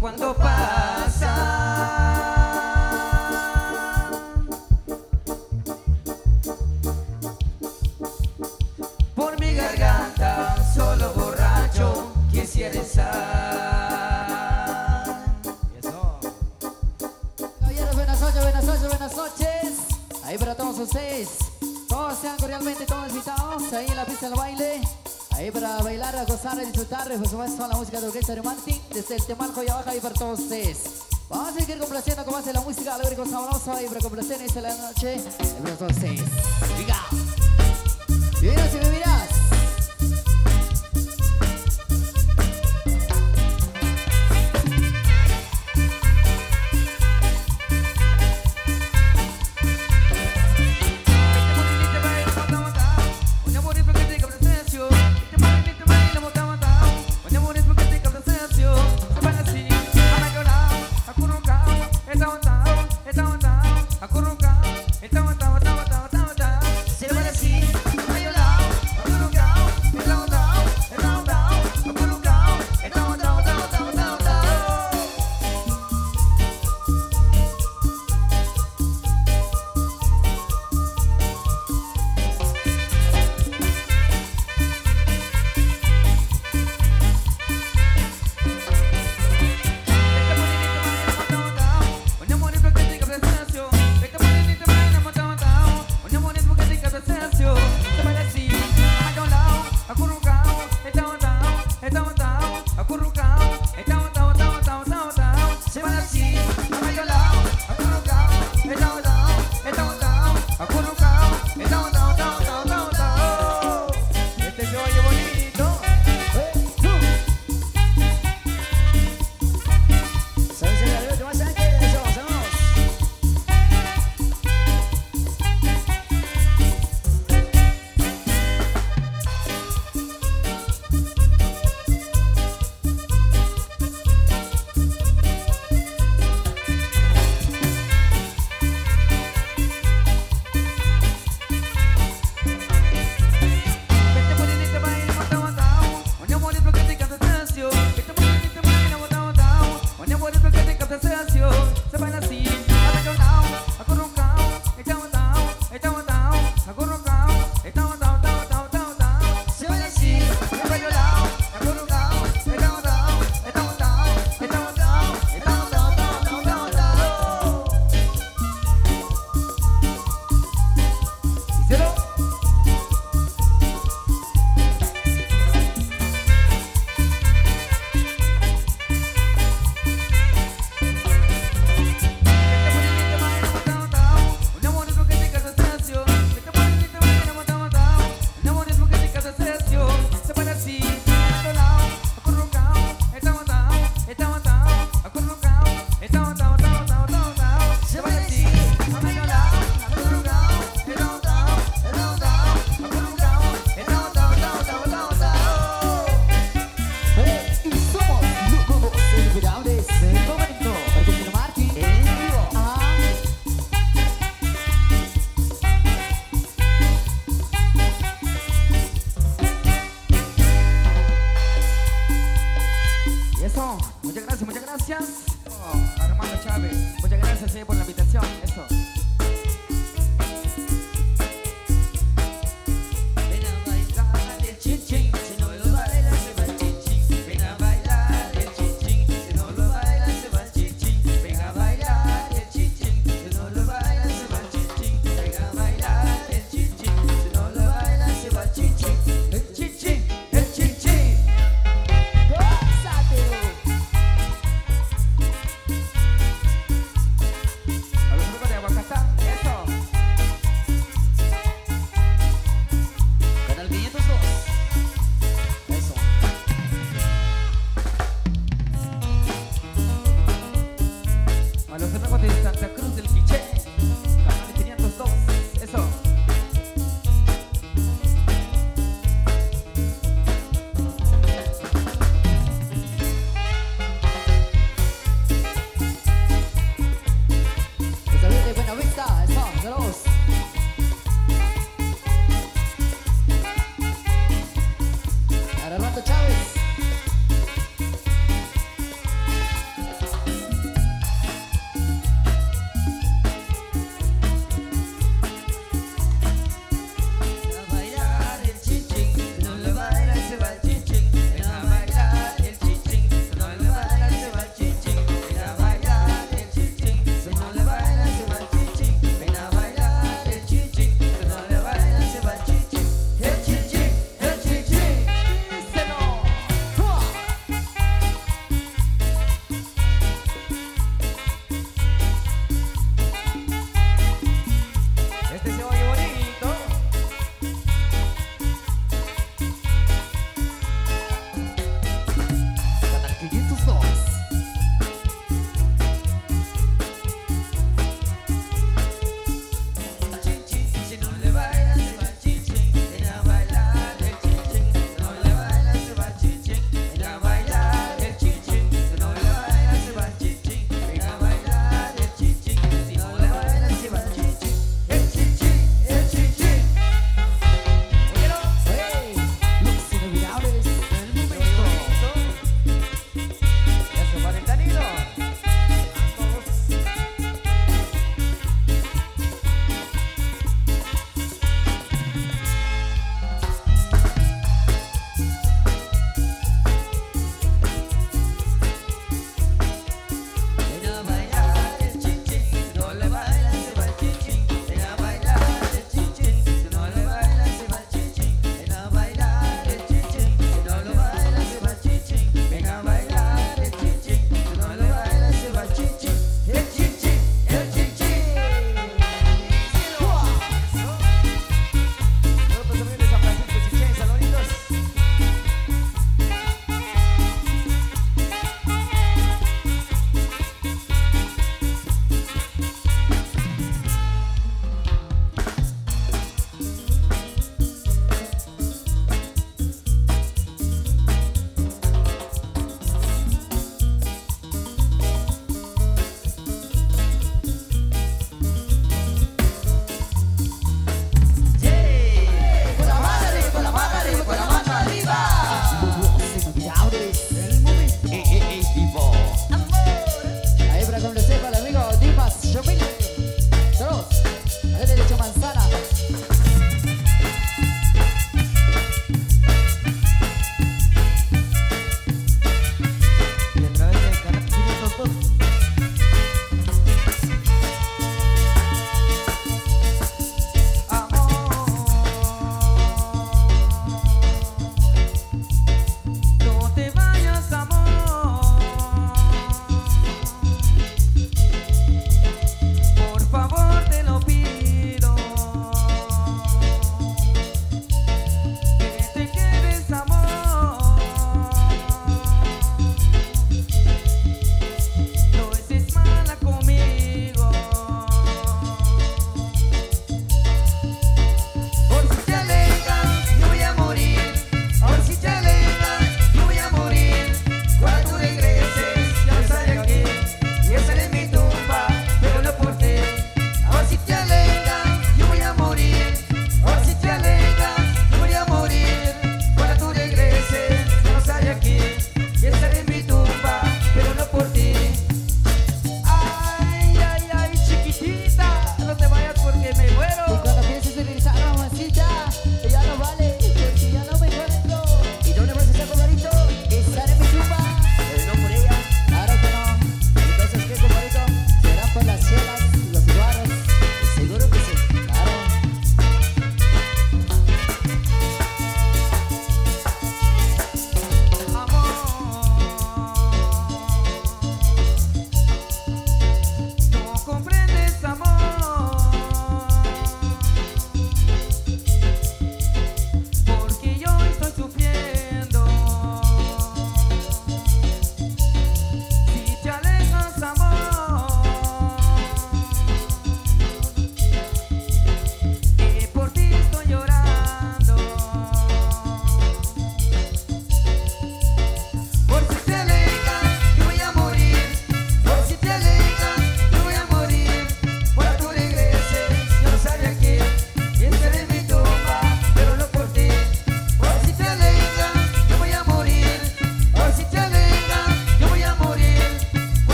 cuando pasa por mi garganta, solo borracho quisiera estar. Eso. Caballeros, buenas noches, buenas noches, buenas noches. Ahí para todos ustedes. Todos sean cordialmente todos invitados ahí en la pista del baile. Ahí para bailar, a gozar, a disfrutar, por supuesto, la música de Orquesta Romantic desde el Temarco y abajo ahí para todos ustedes. Vamos a seguir complaciendo con más de la música alegre y sabrosa ahí para complacer esta la noche para todos ustedes. Venga. Vivirás y vivirás.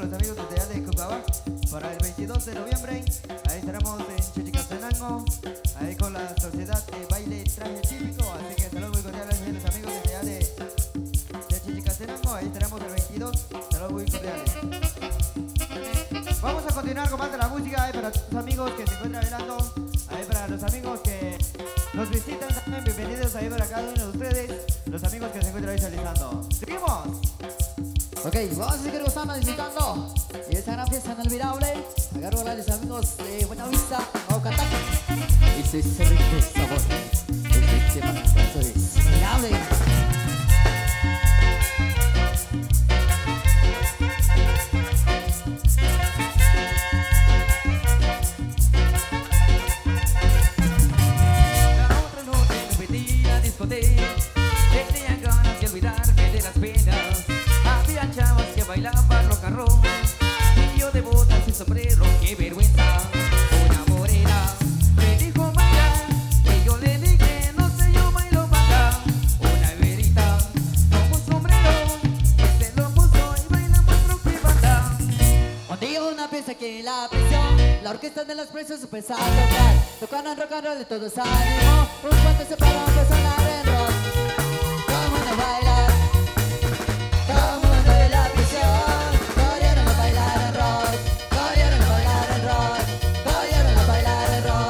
los amigos desde allá de Cucabá. Para el 22 de noviembre, ahí estaremos en Chichicastenango, ahí con la sociedad de baile traje típico. Así que saludos muy cordiales a los amigos desde allá de Chichicastenango. Ahí estaremos el 22. Saludos muy cordiales. Vamos a continuar con más de la música. Ahí para los amigos que se encuentran bailando, ahí para los amigos que nos visitan también, bienvenidos ahí para cada uno de ustedes, los amigos que se encuentran ahí realizando. ¡Seguimos! Ok, vamos a seguir gozando, disfrutando y esta gran fiesta inolvidable. Agarro a los amigos de Buenavista, Ocataca. Y ese rico sabor, este tema es inolvidable. Tenía ganas de olvidarme de las penas. Había chavas que bailaban rock and roll y yo de botas y sombrero, qué vergüenza. Una morena me dijo bailar y yo le dije no sé, yo bailo banda. Una verita con un sombrero que se lo puso y bailamos rock y banda. Un día una pieza que en la prisión, la orquesta de los presos empezó a tocar. Tocando en rock and roll y todos se animó. Un cuento se paró, empezó a sonar en rock. Todo el mundo a bailar, todo el mundo de la prisión. Corrieron a bailar en rock, corrieron a bailar en rock, corrieron a bailar en rock.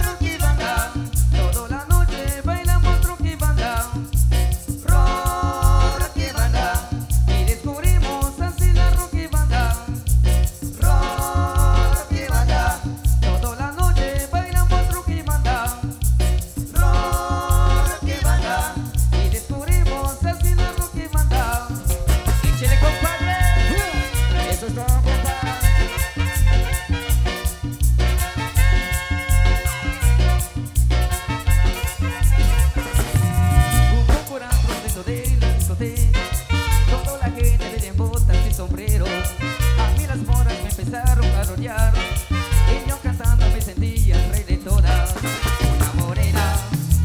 Rock y banda, toda la noche bailamos rock y banda. Rock y banda, y descubrimos así la rock y banda. Rock y banda, toda la noche bailamos rock y banda. Rock y banda, y descubrimos así la rock y banda. Échale, compadre, eso es todo, compadre. Un concurrante dentro de la discoteca, toda la gente venía en botas y sombreros. A mí las moras me empezaron a rodear y yo cantando me sentía el rey de todas. Una morena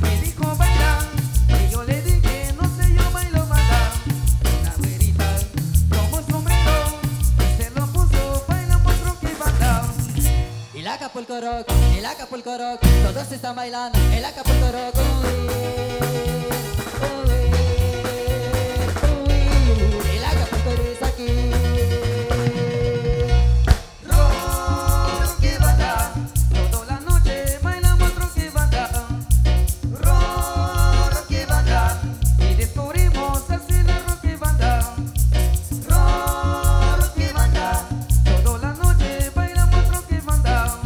me dijo bailar y yo le dije no sé, yo bailo banda. Una güerita como sombrero y se lo puso, bailamos rock y banda. El Acapulco Rock, el Acapulco Rock, todos están bailando el Acapulco Rock. El Acapulco es aquí. Rock y banda, toda la noche bailamos rock y banda. Rock y banda, y descubrimos así la rock y banda. Rock y banda, toda la noche bailamos rock y banda.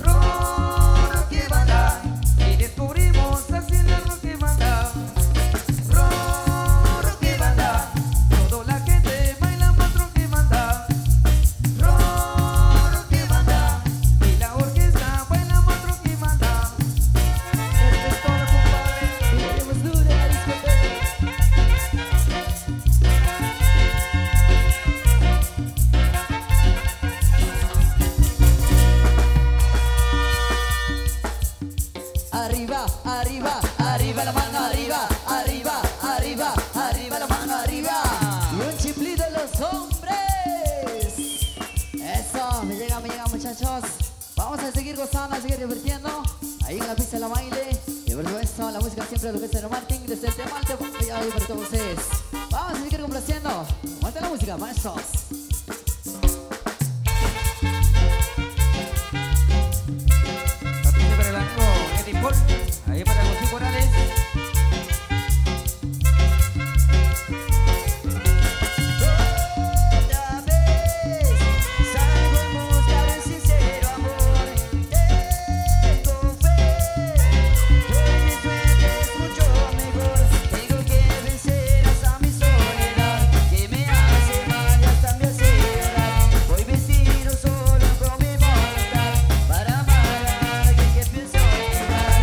Rock y banda, y descubrimos así la rock y banda. Rock y banda, toda la gente bailamos rock y banda. Rock y banda, y la orquesta bailamos rock y banda. Esto es todo, compadre. Queremos duro en la discoteca. Arriba, arriba, arriba la mano arriba, arriba, arriba, arriba la mano arriba. Y un chiflí de los hombres. Eso, me llega muchachos. Vamos a seguir gozando, a seguir divirtiendo. Ahí en la pista de la baile. Y por supuesto, la música siempre lo que es el Martín, desde el tema alto, y ahí para todos ustedes. Vamos a seguir complaciendo. Muerte la música, maestros. Patricia para el amigo Eddie Paul, ahí para José Morales. Otra vez salgo en busca de un sincero amor. Tengo fe que mi suerte es mucho mejor. Tengo que vencer hasta mi soledad, que me hace mal y hasta me hace llorar. Voy vestido solo con mi voluntad para amar a alguien que pienso dejar.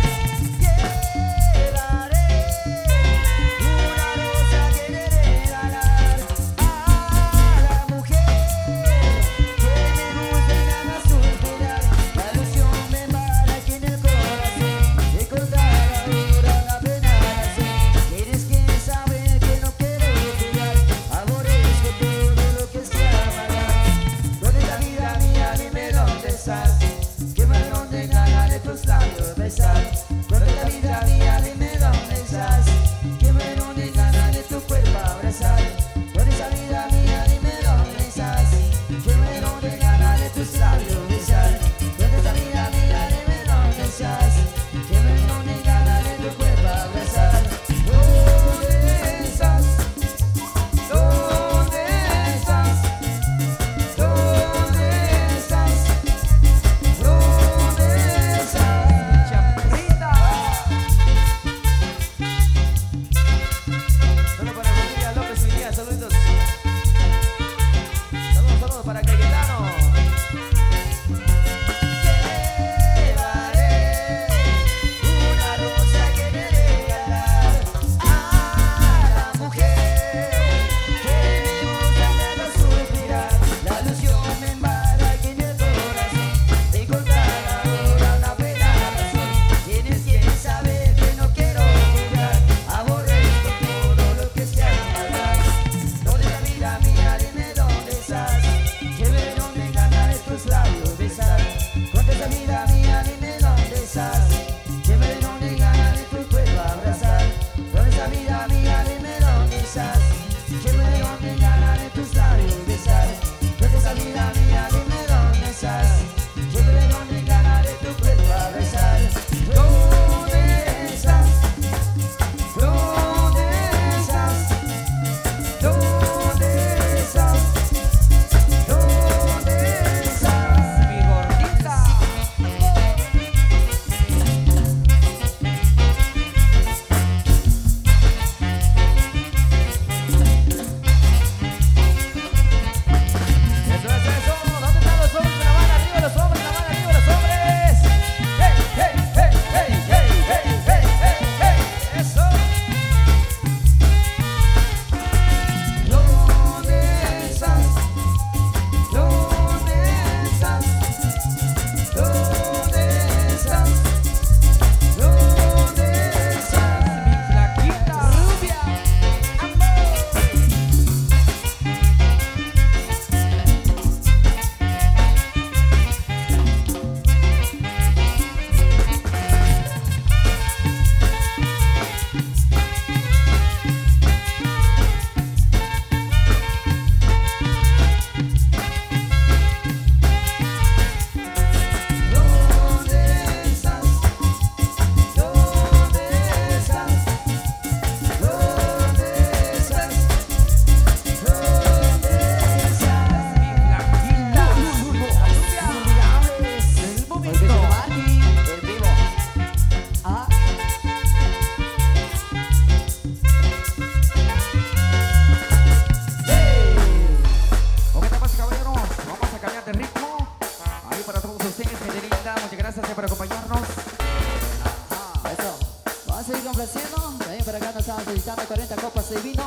40 copas de vino.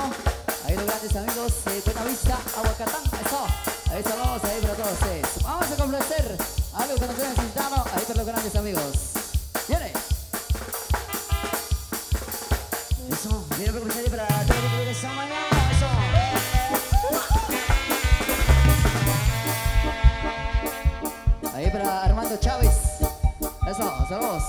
Ahí los grandes amigos de Buenavista, Aguacatán, eso. Ahí saludos ahí para todos ustedes. Vamos a complacer algo que nos haya necesitado ahí para los grandes amigos. Viene. Eso, viene para complacer para todo el mundo de esa mañana. Eso. Ahí para Armando Chávez. Eso, saludos.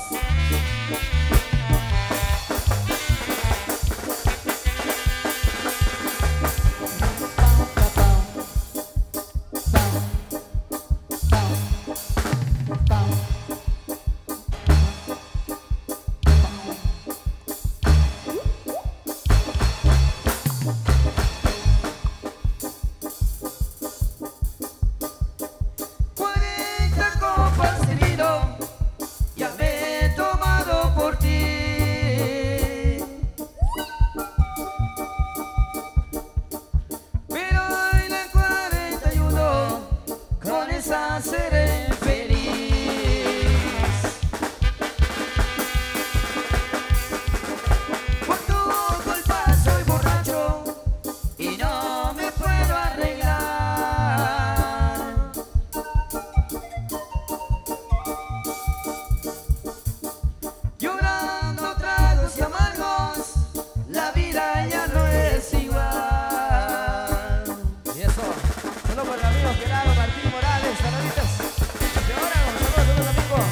Seré feliz. Por tu culpa soy borracho y no me puedo arreglar. Llorando tragos y amargos, la vida ya no es igual. Y eso, solo por el amigo Gerardo Martín Morales, saluditos. Y ahora, saludos amigos.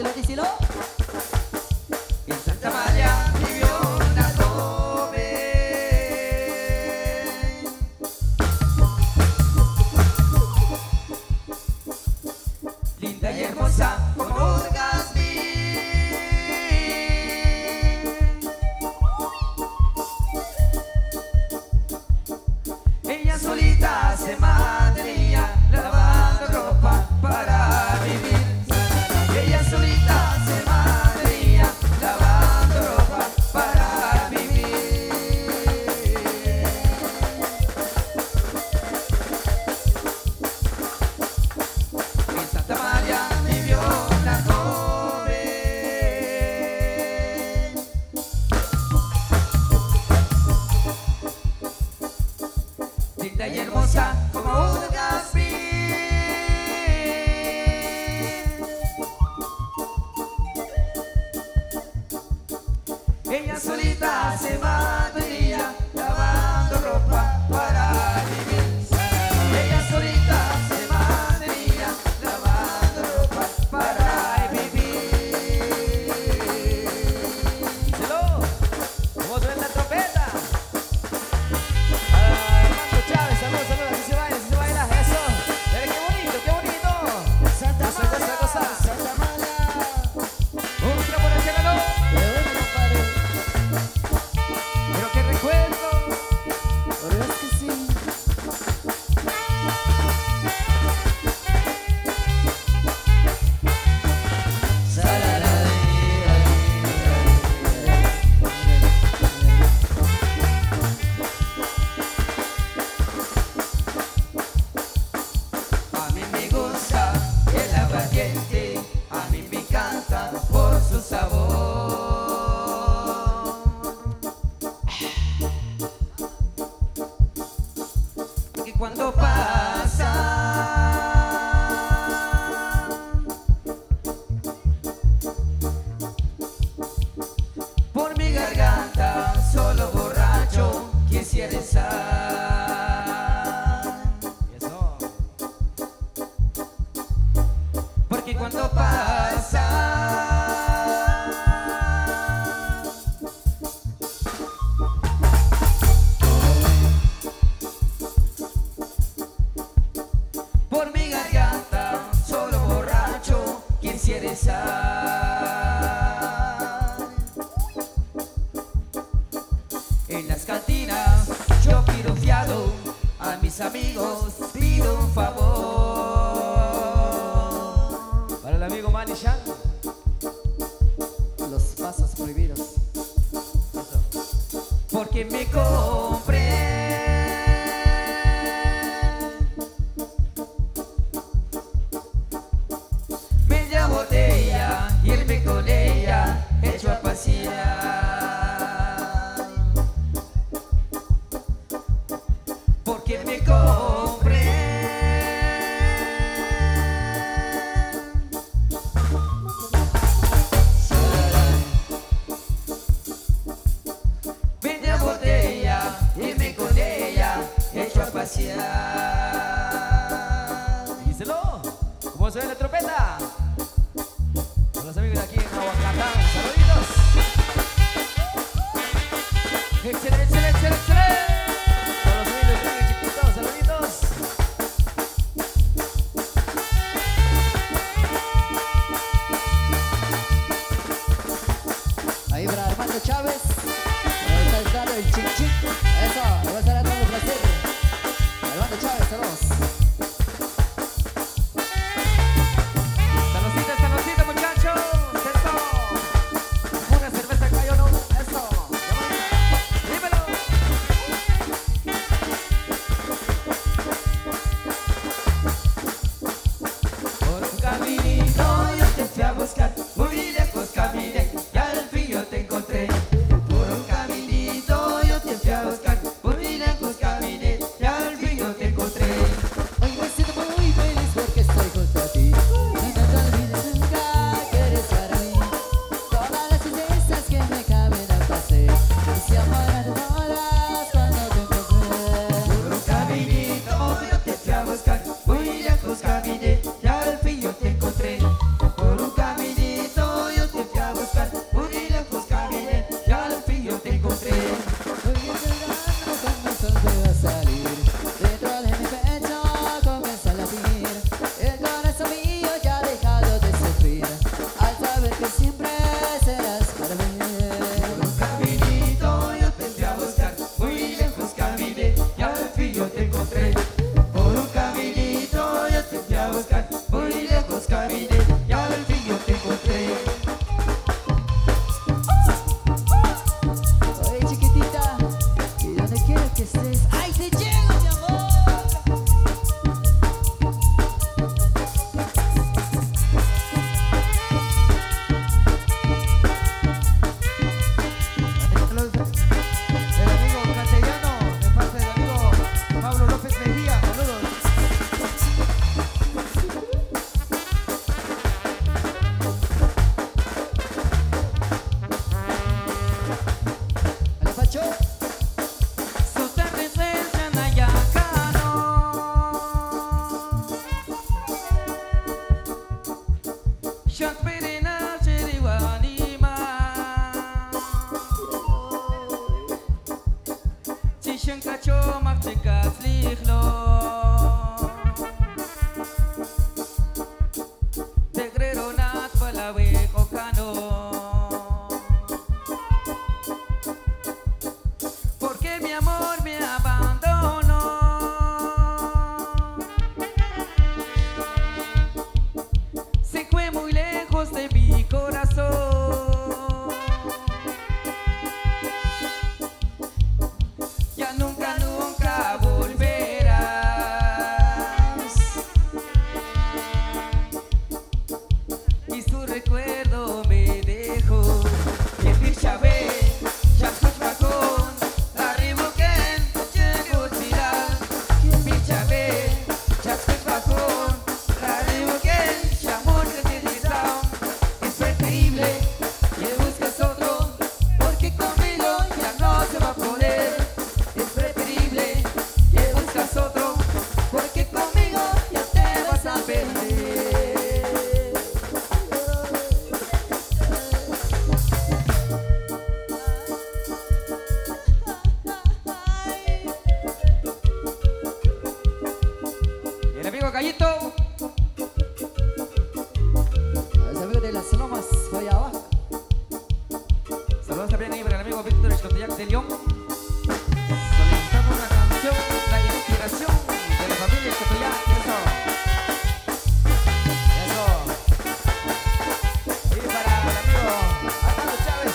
díselo, díselo. En Santa María vivió una joven, linda y hermosa como un jazmín. Ella solita se mantenía lavando ropa para vivir. Ella solita se mantenía lavando ropa para vivir. En Santa María vivió una joven, linda y hermosa como un jazmín. Ella solita se mantenía lavando ropa para vivir. Ella solita se mantenía lavando ropa para vivir. Díselo, ¿cómo suena la trompeta? Armando Chávez, saludos, saludos, así se baila, eso. Mira qué bonito, qué bonito. Santa Goza, María, goza, goza. Santa María. Otra por el cielo, ¿no? Qué bueno, compadre. Pero qué recuerdo. Pero es que sí. A mí me gusta el aguardiente, a mí me encanta por su sabor. Que cuando pasa por mi garganta, solo borracho quisiera estar. Eso. Porque cuando pasa por mi garganta, solo borracho quisiera estar. En las cantinas yo pido fiado, a mis amigos pido un favor. Para el amigo Manny Chan. Los pasos prohibidos. Eso. Porque me compré media botella, irme con ella, hecho a pasear. Porque me compré media botella, irme con ella, hecho a pasear. Díselo, ¿cómo se ve la trompeta? Con los amigos de aquí en Aguacatán, saluditos. Excelente, excelente, excelente. Con los amigos de aquí, chiquitos, saluditos. Ahí para Armando Chávez. Ahí está el claro, el ching ching. Eso, le va a estar dando un placer. Armando Chávez, saludos. Saludcita, muchachos. Eso. Una cerveza cayó, ¿no? Eso. Dímelo. Por un caminito yo te fui a buscar, muy lejos caminé y al fin yo te encontré. Por un caminito yo te fui a buscar, amigo Gallito. Los amigos de las Lomas, allá abajo. Saludos también ahí para el amigo Víctor Escotillac de León. Solicitamos una canción, la inspiración de la familia Escotillac. Eso. Y para el amigo Armando Chávez.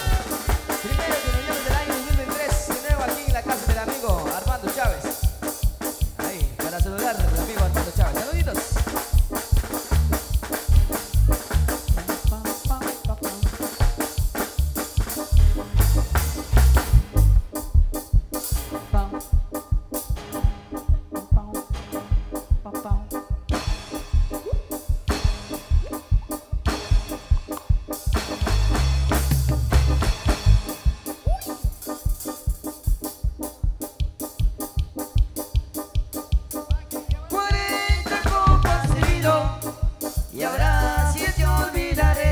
Primero de noviembre del año 2023. De nuevo aquí en la casa del amigo Armando Chávez. Ahí, para saludar al amigo Armando Chávez. Saluditos. Y ahora sí te olvidaré.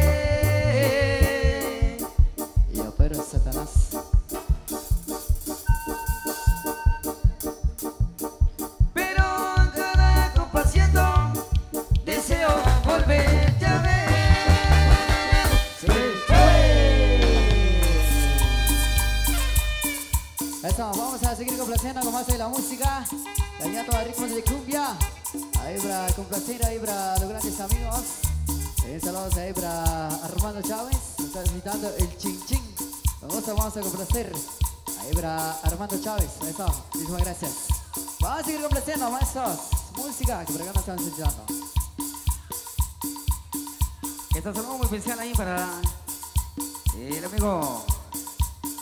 Yo, pero Satanás. Pero cada copa siento, deseo volverte a ver. Eso, vamos a seguir complaciendo con más de la música. Cañato a ritmos de cumbia. Ahí para complacer, ahí para los grandes amigos. Saludos ahí para Armando Chávez. Nos está invitando el Chin Chin. Con gusto vamos a complacer. Ahí para Armando Chávez. Eso, muchísimas gracias. Vamos a seguir complaciendo, maestros. Música que por acá nos están escuchando. Este saludo muy especial ahí para el amigo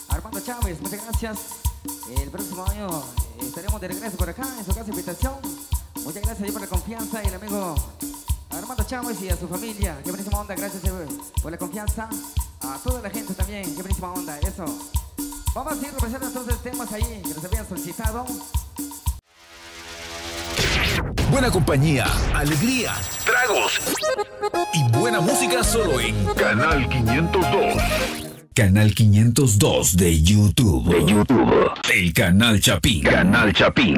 Armando Chávez. Muchas gracias. El próximo año estaremos de regreso por acá en su casa de invitación. Muchas gracias ahí por la confianza y el amigo Armando Chávez y a su familia. Qué buenísima onda, gracias por la confianza. A toda la gente también, qué buenísima onda, eso. Vamos a seguir representando entonces temas ahí que nos habían solicitado. Buena compañía, alegría, tragos y buena música solo en Canal 502. Canal 502 de YouTube. El Canal Chapín. Canal Chapín.